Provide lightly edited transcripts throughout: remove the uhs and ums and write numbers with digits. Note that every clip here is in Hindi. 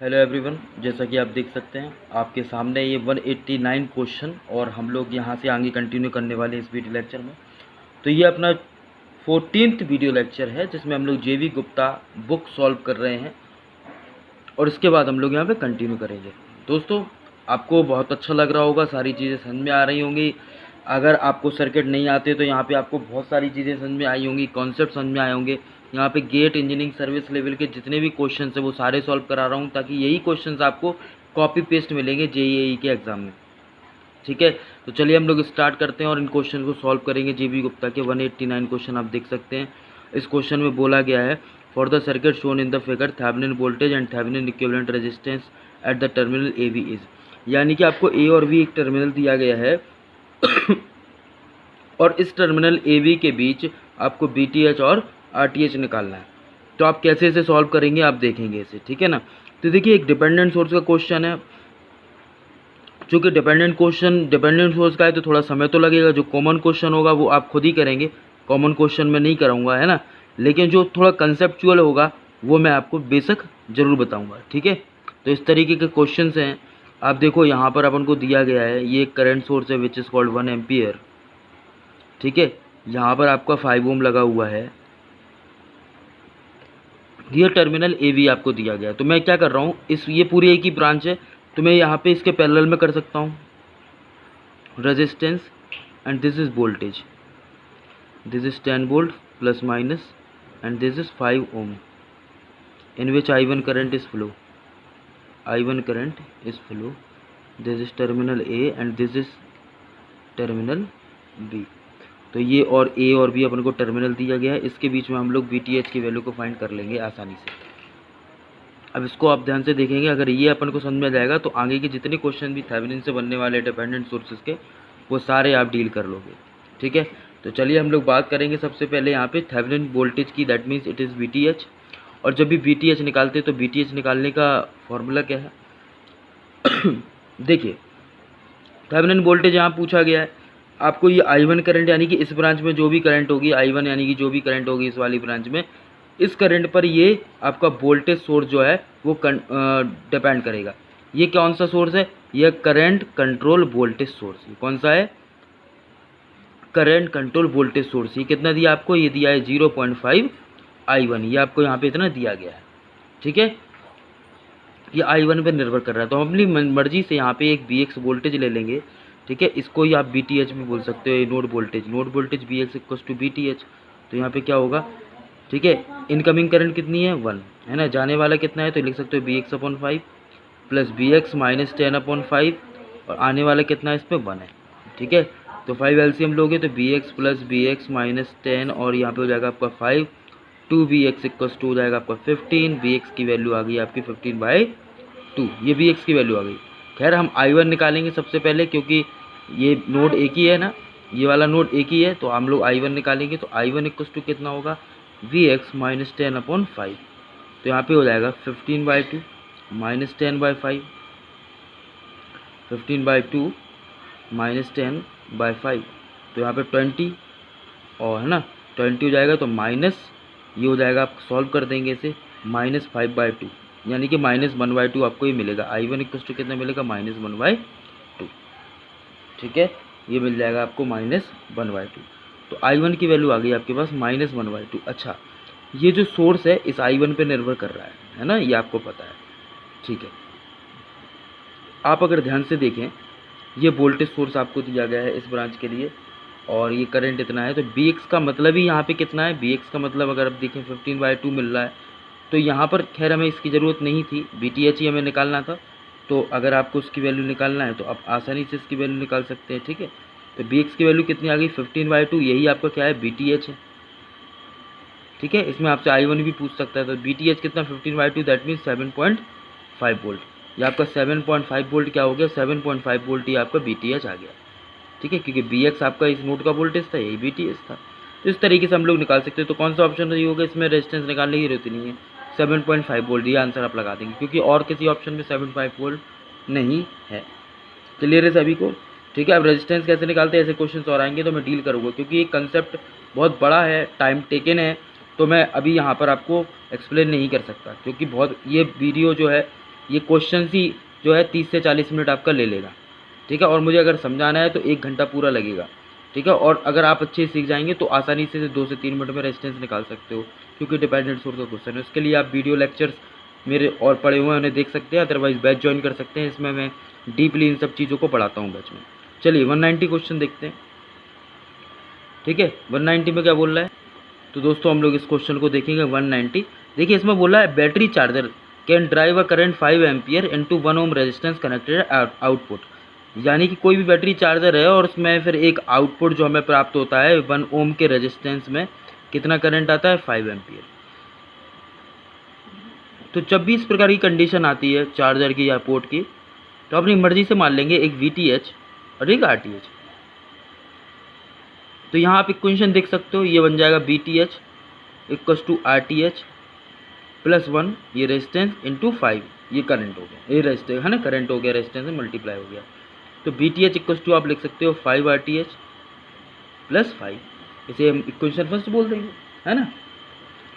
हेलो एवरीवन, जैसा कि आप देख सकते हैं आपके सामने ये 189 क्वेश्चन और हम लोग यहाँ से आगे कंटिन्यू करने वाले हैं इस वीडियो लेक्चर में। तो ये अपना 14th वीडियो लेक्चर है जिसमें हम लोग जेवी गुप्ता बुक सॉल्व कर रहे हैं और इसके बाद हम लोग यहाँ पे कंटिन्यू करेंगे। दोस्तों, आपको बहुत अच्छा लग रहा होगा, सारी चीज़ें समझ में आ रही होंगी। अगर आपको सर्किट नहीं आते तो यहाँ पे आपको बहुत सारी चीज़ें समझ में आई होंगी, कॉन्सेप्ट समझ में आए होंगे। यहाँ पे गेट इंजीनियरिंग सर्विस लेवल के जितने भी क्वेश्चंस हैं वो सारे सॉल्व करा रहा हूँ ताकि यही क्वेश्चंस आपको कॉपी पेस्ट मिलेंगे जेईई के एग्ज़ाम में। ठीक है, तो चलिए हम लोग स्टार्ट करते हैं और इन क्वेश्चन को सॉल्व करेंगे। जेबी गुप्ता के 189 क्वेश्चन आप देख सकते हैं। इस क्वेश्चन में बोला गया है for the circuit shown in the figure Thevenin voltage and Thevenin equivalent resistance at the terminal A B is, यानी कि आपको ए और बी एक टर्मिनल दिया गया है और इस टर्मिनल ए बी के बीच आपको बी टी एच और आर टी एच निकालना है। तो आप कैसे इसे सॉल्व करेंगे आप देखेंगे इसे, ठीक है ना। तो देखिए, एक डिपेंडेंट सोर्स का क्वेश्चन है। चूँकि डिपेंडेंट सोर्स का है तो थोड़ा समय तो लगेगा। जो कॉमन क्वेश्चन होगा वो आप खुद ही करेंगे, कॉमन क्वेश्चन में नहीं कराऊंगा, है ना। लेकिन जो थोड़ा कंसेप्चुअल होगा वो मैं आपको बेसिक ज़रूर बताऊंगा, ठीक है। तो इस तरीके के क्वेश्चंस हैं। आप देखो, यहाँ पर अपन को दिया गया है ये करंट सोर्स है विच इज़ कॉल्ड 1 एम्पियर, ठीक है। यहाँ पर आपका 5 ओम लगा हुआ है। ये टर्मिनल ए बी आपको दिया गया है। तो मैं क्या कर रहा हूँ, ये पूरी एक ही ब्रांच है तो मैं यहाँ पे इसके पैरेलल में कर सकता हूँ resistance and this is voltage, this is 10 volt plus minus and this is 5 ohm in which I1 current is flow, I1 current is flow. This is terminal A and this is terminal B. तो ये और ए और बी अपन को टर्मिनल दिया गया है, इसके बीच में हम लोग VTH की वैल्यू को फाइंड कर लेंगे आसानी से। अब इसको आप ध्यान से देखेंगे, अगर ये अपन को समझ में आ जाएगा तो आगे के जितने क्वेश्चन भी थेवेनिन से बनने वाले डिपेंडेंट सोर्सेज के वो सारे आप डील कर लोगे, ठीक है। तो चलिए हम लोग बात करेंगे सबसे पहले यहाँ पे थेवेनिन वोल्टेज की, that means it is VTH। और जब भी VTH निकालते हैं तो VTH निकालने का फॉर्मूला क्या है देखिए, थेवेनिन वोल्टेज यहाँ पूछा गया है आपको। ये I1 करंट यानी कि इस ब्रांच में जो भी करंट होगी, I1 यानी कि जो भी करंट होगी इस वाली ब्रांच में, इस करंट पर ये आपका वोल्टेज सोर्स जो है वो डिपेंड करेगा। ये कौन सा सोर्स है, ये करंट कंट्रोल वोल्टेज सोर्स। कौन सा है, करंट कंट्रोल वोल्टेज सोर्स। ये कितना दिया आपको, ये दिया है 0.5 I1। ये आपको यहाँ पे इतना दिया गया है, ठीक है। ये I1 पे निर्भर कर रहा है तो हम अपनी मर्जी से यहाँ पे एक BX वोल्टेज ले लेंगे, ठीक है। इसको ही आप BTH भी बोल सकते हो, ये node voltage BX equals to BTH। तो यहाँ पे क्या होगा, ठीक है। इनकमिंग करंट कितनी है, 1 है ना। जाने वाला कितना है तो लिख सकते हो BX/5 प्लस BX माइनस 10/5 और आने वाला कितना है इस पर 1 है, ठीक है। तो 5 LCM लोगे तो BX प्लस BX माइनस 10 और यहाँ पे हो जाएगा आपका 5, 2BX इक्वल्स टू हो जाएगा आपका 15। BX की वैल्यू आ गई आपकी 15/2, ये BX की वैल्यू आ गई। खैर हम I1 निकालेंगे सबसे पहले क्योंकि ये नोड एक ही है ना, ये वाला नोड एक ही है तो हम लोग I1 निकालेंगे। तो I1 इक्वल्स टू कितना होगा, VX माइनस 10/5। तो यहाँ पे हो जाएगा 15/2 माइनस 10/5, 15/2 माइनस 10/5। तो यहाँ पे 20 और है ना 20 हो जाएगा तो माइनस ये हो जाएगा, आप सॉल्व कर देंगे इसे, माइनस 5/2 यानी कि माइनस 1/2 आपको ये मिलेगा। I1 इक्वल्स टू कितना मिलेगा, माइनस 1/2, ठीक है। ये मिल जाएगा आपको माइनस 1/2। तो I1 की वैल्यू आ गई आपके पास माइनस 1/2। अच्छा, ये जो सोर्स है इस I1 पे निर्भर कर रहा है ना, ये आपको पता है, ठीक है। आप अगर ध्यान से देखें, ये वोल्टेज सोर्स आपको दिया गया है इस ब्रांच के लिए और ये करंट इतना है। तो BX का मतलब ही यहाँ पे कितना है, BX का मतलब अगर आप देखें 15/2 मिल रहा है। तो यहाँ पर खैर हमें इसकी ज़रूरत नहीं थी, BTH ही हमें निकालना था। तो अगर आपको उसकी वैल्यू निकालना है तो आप आसानी से इसकी वैल्यू निकाल सकते हैं, ठीक है। तो BX की वैल्यू कितनी आ गई, 15/2, यही आपका क्या है, BTH है, ठीक है। इसमें आपसे I1 भी पूछ सकता है। तो BTH कितना, 15/2, दैट मीन्स 7.5 वोल्ट। ये आपका 7.5 वोल्ट क्या हो गया, 7.5 वोल्ट ही आपका BTH आ गया, ठीक है। क्योंकि BX आपका इस नोड का वोल्टेज था, यही BTH था। तो इस तरीके से हम लोग निकाल सकते हैं। तो कौन सा ऑप्शन सही होगा, इसमें रेजिस्टेंस निकालने की जरूरत नहीं है, 7.5 वोल्ट ये आंसर आप लगा देंगे क्योंकि और किसी ऑप्शन में 7.5 वोल्ट नहीं है। क्लियर है सभी को, ठीक है। अब रेजिस्टेंस कैसे निकालते हैं, ऐसे क्वेश्चन और आएंगे तो मैं डील करूँगा क्योंकि ये कंसेप्ट बहुत बड़ा है, टाइम टेकन है। तो मैं अभी यहाँ पर आपको एक्सप्लेन नहीं कर सकता क्योंकि बहुत ये वीडियो जो है ये क्वेश्चन ही जो है 30 से 40 मिनट आपका ले लेगा, ठीक है। और मुझे अगर समझाना है तो 1 घंटा पूरा लगेगा, ठीक है। और अगर आप अच्छे से सीख जाएंगे तो आसानी से 2 से 3 मिनट में रेजिस्टेंस निकाल सकते हो, क्योंकि डिपेंडेंट सोर्स का क्वेश्चन है। उसके लिए आप वीडियो लेक्चर्स मेरे और पढ़े हुए हैं उन्हें देख सकते हैं, अदरवाइज बैच ज्वाइन कर सकते हैं। इसमें मैं डीपली इन सब चीज़ों को पढ़ाता हूँ बैच में। चलिए 190 क्वेश्चन देखते हैं, ठीक है। 190 में क्या बोल रहा है, तो दोस्तों हम लोग इस क्वेश्चन को देखेंगे 190। देखिए इसमें बोला है battery charger can drive a current 5 ampere into 1 ohm resistance connected output. यानी कि कोई भी बैटरी चार्जर है और उसमें फिर एक आउटपुट जो हमें प्राप्त होता है 1 ओम के रेजिस्टेंस में कितना करंट आता है, 5 एम्पियर। तो जब भी इस प्रकार की कंडीशन आती है चार्जर की या पोर्ट की, तो अपनी मर्जी से मान लेंगे एक VTH और एक RTH। तो यहाँ आप इक्वेशन देख सकते हो, ये बन जाएगा VTH equals to RTH plus 1 ये रेजिस्टेंस इंटू 5 ये करंट हो गया, ये रेजिस्टेंस है ना, करंट हो गया रेजिस्टेंस में मल्टीप्लाई हो गया। तो VTH इक्वल्स टू आप लिख सकते हो 5 RTH प्लस 5, इसे हम इक्वेशन फर्स्ट बोल देंगे, है ना।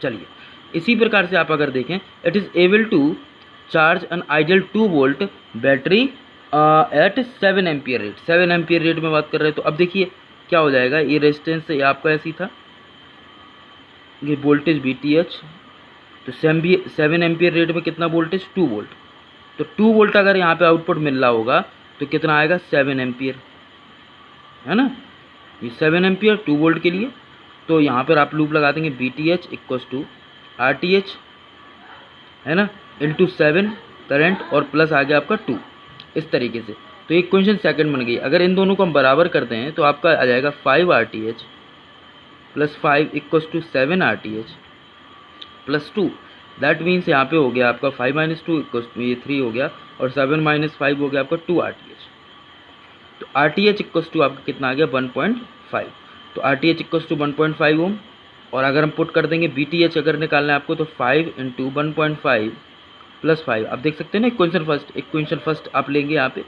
चलिए इसी प्रकार से आप अगर देखें, it is able to charge an ideal 2 volt battery at 7 ampere rate. 7 ampere rate में बात कर रहे हैं, तो अब देखिए क्या हो जाएगा, ये रेजिस्टेंस ये आपका ऐसी था, ये वोल्टेज VTH, तो 7 एम्पियर रेट में कितना वोल्टेज, 2 वोल्ट। तो 2 वोल्ट अगर यहाँ पे आउटपुट मिल रहा होगा तो कितना आएगा, 7 एम्पियर, है ना। ये 7 एम्पियर 2 वोल्ट के लिए, तो यहाँ पर आप लूप लगा देंगे VTH इक्वल्स टू RTH, है ना, इंटू 7 करंट और प्लस आ गया आपका 2, इस तरीके से। तो एक इक्वेशन सेकंड बन गई। अगर इन दोनों को हम बराबर करते हैं तो आपका आ जाएगा 5 RTH plus 5 equals to 7 RTH plus 2। That means यहाँ पे हो गया आपका 5 माइनस 2 इक्वल्स टू ये 3 हो गया, और 7 माइनस 5 हो गया आपका 2 RTH। तो RTH इक्वल्स टू आपका कितना आ गया, 1.5। तो RTH इक्वल्स टू 1.5 ओम, और अगर हम पुट कर देंगे VTH अगर निकालना है आपको, तो 5 इंटू 1.5 प्लस 5। आप देख सकते हैं ना इक्वेशन फर्स्ट आप लेंगे यहाँ पे,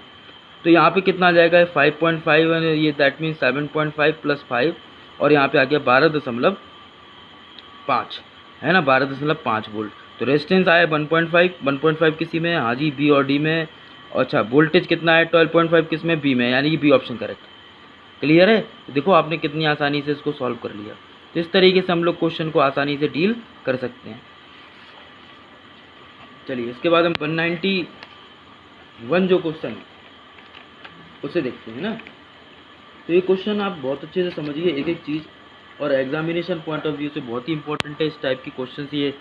तो यहाँ पे कितना आ जाएगा, 5.5 ये दैट मीन्स 7.5 प्लस 5, और यहाँ पे आ गया 12.5, है ना, 12.5 वोल्ट। तो रेजिस्टेंस आया 1.5 किसी में, हाँ जी बी और डी में। अच्छा वोल्टेज कितना है, 12.5 किस में, बी में, यानी कि बी ऑप्शन करेक्ट। क्लियर है, देखो आपने कितनी आसानी से इसको सॉल्व कर लिया। तो इस तरीके से हम लोग क्वेश्चन को आसानी से डील कर सकते हैं। चलिए इसके बाद हम 191 जो क्वेश्चन है उसे देखते हैं ना। तो ये क्वेश्चन आप बहुत अच्छे से समझिए एक एक चीज़, और एग्जामिनेशन पॉइंट ऑफ व्यू से बहुत ही इंपॉर्टेंट है इस टाइप की क्वेश्चन। ये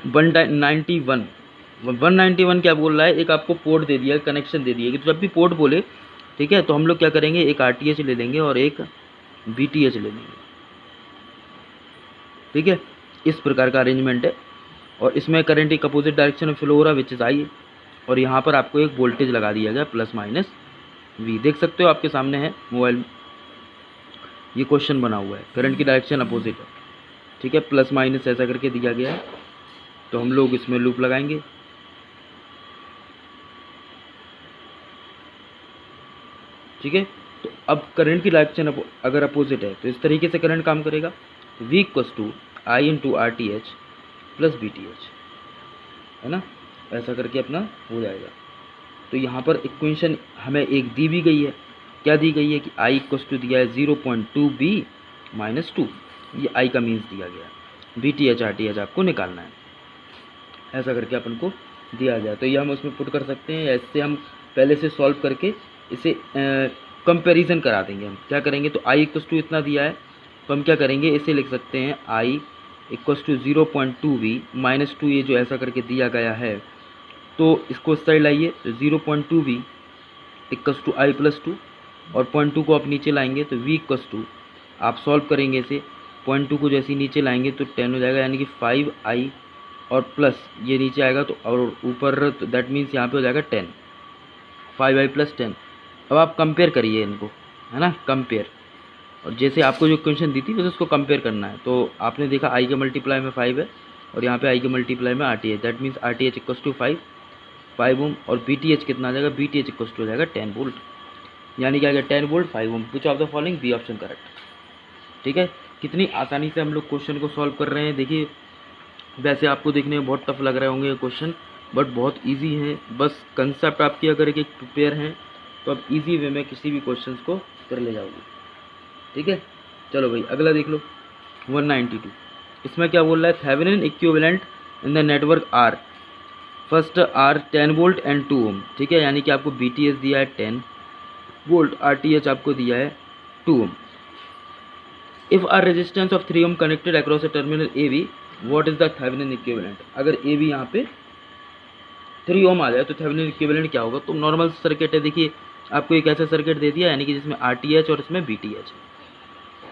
191 क्या बोल रहा है, एक आपको पोर्ट दे दिया, कनेक्शन दे दिया कि तो जब भी पोर्ट बोले, ठीक है, तो हम लोग क्या करेंगे, एक RTH ले लेंगे और एक VTH ले लेंगे, ठीक है। इस प्रकार का अरेंजमेंट है, और इसमें करंट एक अपोजिट डायरेक्शन में फ्लो हो रहा है विच इज I, और यहाँ पर आपको एक वोल्टेज लगा दिया गया प्लस माइनस V। देख सकते हो आपके सामने है मोबाइल में, ये क्वेश्चन बना हुआ है, करंट की डायरेक्शन अपोजिट है, ठीक है, प्लस माइनस ऐसा करके दिया गया है। तो हम लोग इसमें लूप लगाएंगे, ठीक है। तो अब करंट की डायरेक्शन अगर अपोजिट है तो इस तरीके से करंट काम करेगा, V equals to I into RTH plus VTH, है ना, ऐसा करके अपना हो जाएगा। तो यहाँ पर इक्वेशन हमें एक दी भी गई है, क्या दी गई है कि I इक्वल्स टू दिया है 0.2 B माइनस 2, ये I का मीन्स दिया गया है, VTH RTH आपको निकालना है, ऐसा करके अपन को दिया गया। तो ये हम उसमें पुट कर सकते हैं, ऐसे हम पहले से सॉल्व करके इसे कंपैरिजन करा देंगे। हम क्या करेंगे, तो I इक्वल्स टू इतना दिया है, तो हम क्या करेंगे, इसे लिख सकते हैं I equals to 0.2 V minus 2, ये जो ऐसा करके दिया गया है, तो इसको इस साइड लाइए, 0.2 V equals to I plus 2, और 0.2 को आप नीचे लाएंगे तो V इक्वल्स टू, आप सॉल्व करेंगे इसे, 0.2 को जैसे नीचे लाएंगे तो 10 हो जाएगा, यानी कि 5I और प्लस ये नीचे आएगा तो और ऊपर, तो दैट मीन्स यहाँ पे हो जाएगा 10, 5I प्लस 10। अब आप कंपेयर करिए इनको, है ना, कंपेयर, और जैसे आपको जो क्वेश्चन दी थी बस उसको कंपेयर करना है। तो आपने देखा I के मल्टीप्लाई में 5 है, और यहाँ पे I के मल्टीप्लाई में RTH, that means RTH equals to 5 ohm, और VTH कितना आ जाएगा, VTH इक्वल्स टू हो जाएगा 10 वोल्ट, यानी क्या आ गया 10 volt 5 ohm, which of the following, B option correct, ठीक है। कितनी आसानी से हम लोग क्वेश्चन को सॉल्व कर रहे हैं। देखिए वैसे आपको देखने में बहुत टफ लग रहे होंगे ये क्वेश्चन, बट बहुत इजी है। बस कंसेप्ट आपकी अगर एक प्रिपेयर हैं तो आप इजी वे में किसी भी क्वेश्चंस को कर ले जाओगे। ठीक है, चलो भाई अगला देख लो 192। इसमें क्या बोल रहा है, Thevenin equivalent in the network R, first R 10 volt and 2 ohm. ठीक है, यानी कि आपको BTS दिया है 10 वोल्ट, RTH आपको दिया है 2 ohm. If R resistance of 3 ohm connected across a terminal AB, what is the Thevenin equivalent. अगर AB यहाँ पे 3 ओम आ जाए तो थेवेनिन इक्विवेलेंट क्या होगा। तो नॉर्मल सर्किट है, देखिए आपको एक ऐसा सर्किट दे दिया यानी कि जिसमें RTH और इसमें BTH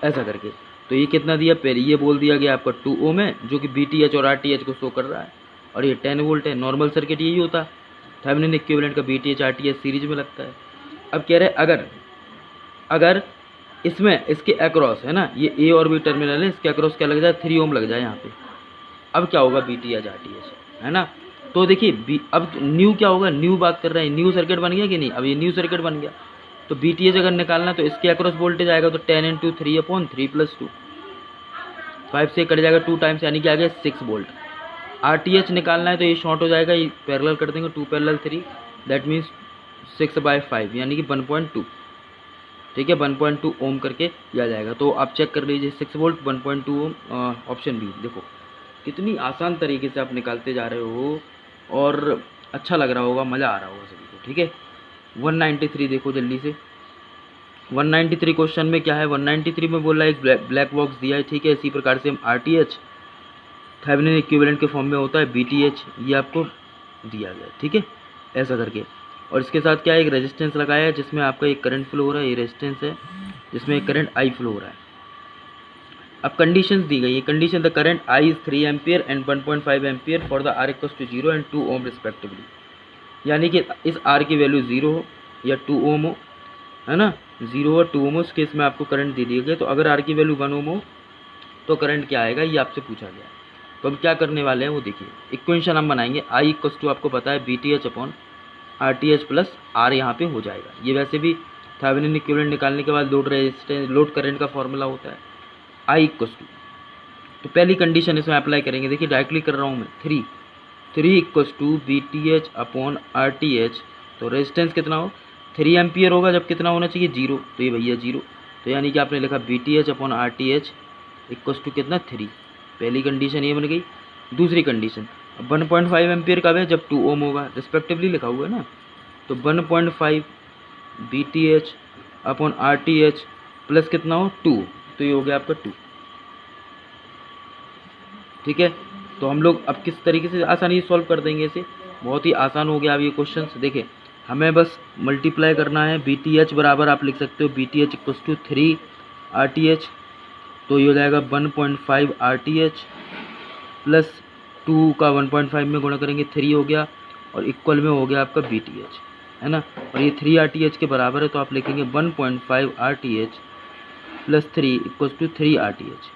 ऐसा करके। तो ये कितना दिया, पहले ये बोल दिया गया आपका 2 ओम है जो कि BTH और RTH को शो कर रहा है, और ये 10 वोल्ट है। नॉर्मल सर्किट यही होता है, थेवेनिन इक्विवेलेंट का BTH RTH सीरीज में लगता है। अब कह रहे हैं अगर इसमें इसके अक्रॉस है ना, ये A और B टर्मिनल है, इसके अक्रॉस क्या लग जाए, 3 ओम लग जाए यहाँ पे। अब क्या होगा BTH RTH है ना। तो देखिए अब न्यू क्या होगा, न्यू बात कर रहे हैं, न्यू सर्किट बन गया कि नहीं। अब ये न्यू सर्किट बन गया तो BTH अगर निकालना तो इसके अक्रॉस वोल्टेज आएगा तो 10 × 3/3 + 2, 5 से कट जाएगा 2 टाइम्स यानी कि आ गया 6 वोल्ट। RTH निकालना है तो ये शॉर्ट हो जाएगा, ये पैरेलल कर देंगे 2 × 3 दैट मीन्स 6/5 यानी कि 1.2। ठीक है, 1.2 ओम करके दिया जाएगा। तो आप चेक कर लीजिए 6 वोल्ट 1.2 ओम, ऑप्शन बी। देखो कितनी आसान तरीके से आप निकालते जा रहे हो और अच्छा लग रहा होगा, मज़ा आ रहा होगा सभी को। ठीक है, 193 देखो जल्दी से। 193 क्वेश्चन में क्या है, 193 में बोल रहा है एक ब्लैक बॉक्स दिया है। ठीक है, इसी प्रकार से हम RTH थेवेनिन इक्विवेलेंट के फॉर्म में होता है, BTH ये आपको दिया गया। ठीक है, ऐसा करके। और इसके साथ क्या है, एक रेजिस्टेंस लगाया है जिसमें आपका एक करंट फ्लो हो रहा है, ये रेजिस्टेंस है जिसमें एक करंट I फ्लो हो रहा है। अब कंडीशंस दी गई है, condition the current I is 3 ampere and 1.5 ampere for the R = 0 and 2 ohm respectively. यानी कि इस R की वैल्यू 0 हो या 2 ओम हो, है ना, 0 और 2 ओम, उस केस में आपको करंट दे दिए गए। तो अगर R की वैल्यू 1 ओम हो तो करंट क्या आएगा, ये आपसे पूछा गया। तो हम क्या करने वाले हैं वो देखिए, इक्वेशन हम बनाएंगे। I = आपको पता है BTH/RTH + R यहाँ पे हो जाएगा। ये वैसे भी थेवेनिन इक्विवेलेंट निकालने के बाद लोड रेजिस्टेंस, लोड करंट का फॉर्मूला होता है I = तो पहली कंडीशन इसमें अप्लाई करेंगे। देखिए डायरेक्टली कर रहा हूँ मैं, 3 = BTH/RTH। तो रेजिस्टेंस कितना हो, 3 एम्पियर होगा, जब कितना होना चाहिए 0, तो ये भैया 0। तो यानी कि आपने लिखा BTH/RTH = कितना 3। पहली कंडीशन ये बन गई। दूसरी कंडीशन, 1.5 एम्पियर कब है, जब 2 ओम होगा, रिस्पेक्टिवली लिखा हुआ है ना। तो 1.5 BTH/RTH प्लस कितना हो 2, तो ये हो गया आपका 2। ठीक है, तो हम लोग अब किस तरीके से आसानी से सॉल्व कर देंगे इसे, बहुत ही आसान हो गया अब ये क्वेश्चन। देखिए हमें बस मल्टीप्लाई करना है। BTH बराबर आप लिख सकते हो BTH = 3 RTH, तो ये हो जाएगा 1.5 RTH प्लस 2 का 1.5 में गुणा करेंगे 3 हो गया, और इक्वल में हो गया आपका BTH, है ना। और ये 3 RTH के बराबर है तो आप लिखेंगे 1.5 RTH प्लस 3 = 3 RTH।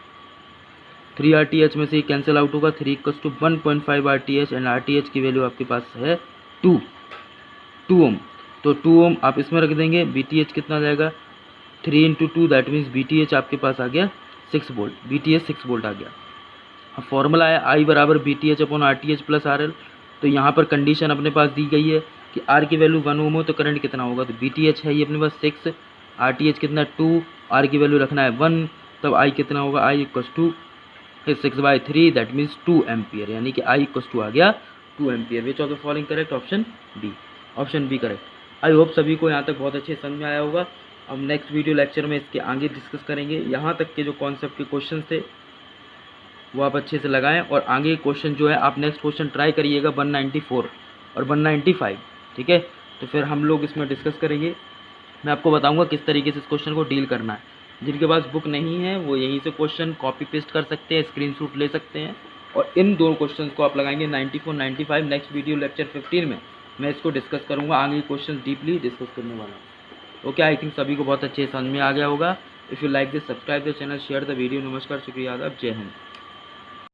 3 RTH में से ये कैंसिल आउट होगा, 3 = 1.5 RTH एंड RTH की वैल्यू आपके पास है 2 ओम। तो 2 ओम आप इसमें रख देंगे, BTH कितना आ जाएगा 3 × 2 दैट मीन्स BTH आपके पास आ गया 6 वोल्ट, BTH 6 वोल्ट आ गया। अब फॉर्मूला है I = BTH/RTH + RL। तो यहाँ पर कंडीशन अपने पास दी गई है कि R की वैल्यू 1 ओम हो तो करंट कितना होगा, तो BTH है ये अपने पास 6, RTH कितना 2, R की वैल्यू रखना है 1, तब I कितना होगा, I = 6/3 दैट मीन्स 2 एम्पियर, यानी कि I = आ गया 2 ampere. Which of the following correct, option B, option B correct. I hope सभी को यहाँ तक बहुत अच्छे समझ में आया होगा। अब नेक्स्ट वीडियो लेक्चर में इसके आगे डिस्कस करेंगे। यहाँ तक के जो कॉन्सेप्ट के क्वेश्चन थे वो आप अच्छे से लगाएं, और आगे क्वेश्चन जो है आप नेक्स्ट क्वेश्चन ट्राई करिएगा 194 और 195। ठीक है, तो फिर हम लोग इसमें डिस्कस करेंगे। मैं आपको बताऊंगा किस तरीके से इस क्वेश्चन को डील करना है। जिनके पास बुक नहीं है वो यहीं से क्वेश्चन कॉपी पेस्ट कर सकते हैं, स्क्रीनशॉट ले सकते हैं, और इन दो क्वेश्चन को आप लगाएंगे 94 95। नेक्स्ट वीडियो लेक्चर 15 में मैं इसको डिस्कस करूँगा, आगे क्वेश्चन डीपली डिस्कस करने वाला हूँ। ओके, आई थिंक सभी को बहुत अच्छे समझ में आ गया होगा। If you like this, subscribe the channel, share the video. नमस्कार, शुक्रिया, आदाब, जय हिंद।